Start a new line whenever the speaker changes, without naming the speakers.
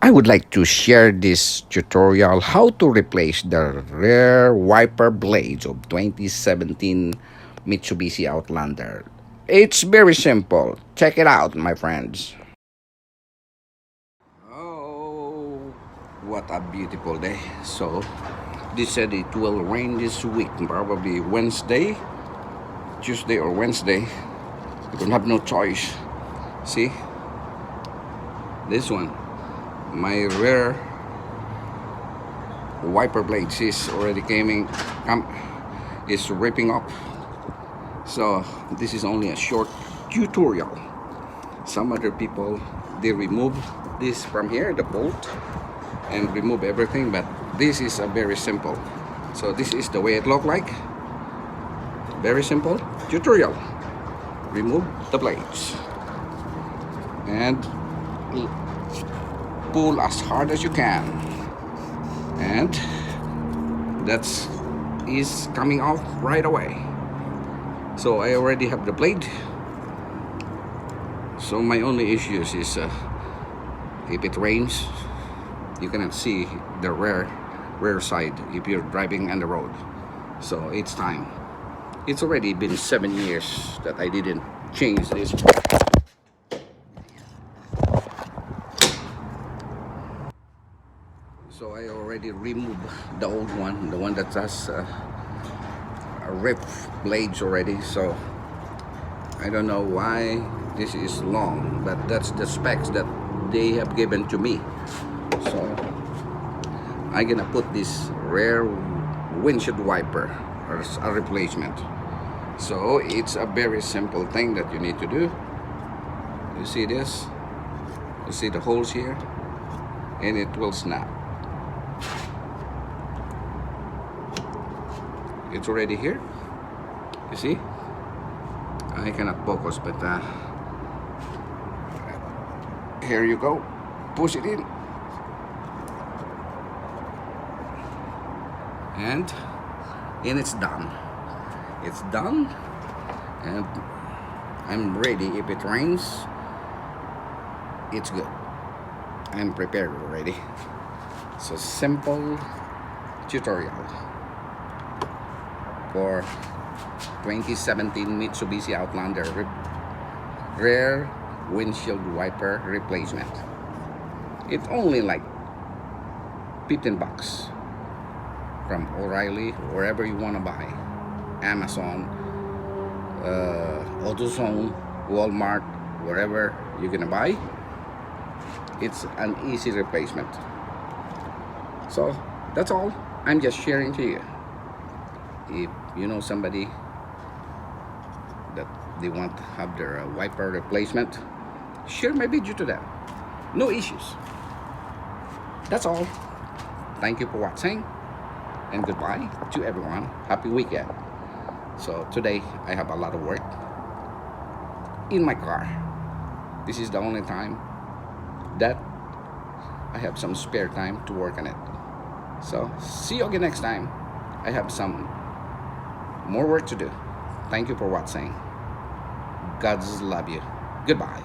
I would like to share this tutorial how to replace the rear wiper blades of 2017 Mitsubishi Outlander. It's very simple. Check it out, my friends. Oh, what a beautiful day. So, they said it will rain this week, probably Tuesday or Wednesday. We don't have no choice. See? This one. My rear wiper blades is already is ripping up, so this is only a short tutorial. Some other people, they remove this from here, the bolt, and remove everything, but this is a very simple. So this is the way it look like. Very simple tutorial. Remove the blades and pull as hard as you can, and that's is coming off right away. So I already have the blade, so my only issues is if it rains, you cannot see the rear side if you're driving on the road. So it's time. It's already been 7 years that I didn't change this. So I already removed the old one, the one that has ripped blades already. So I don't know why this is long, but that's the specs that they have given to me. So I'm gonna put this rear windshield wiper as a replacement. So it's a very simple thing that you need to do. You see this? You see the holes here? And it will snap. It's already here. You see? I cannot focus, but here you go. Push it in. And it's done. It's done. And I'm ready. If it rains, it's good. I'm prepared already. So simple tutorial for 2017 Mitsubishi Outlander rear windshield wiper replacement. It's only like 15 bucks from O'Reilly, wherever you want to buy. Amazon, AutoZone, Walmart, wherever you're gonna buy. It's an easy replacement. So that's all. I'm just sharing to you. If you know somebody that they want to have their wiper replacement, share my video to them. No issues. That's all. Thank you for watching, and goodbye to everyone. Happy weekend. So today I have a lot of work in my car. This is the only time that I have some spare time to work on it. So see you again next time. I have some more work to do. Thank you for watching. God's love you. Goodbye.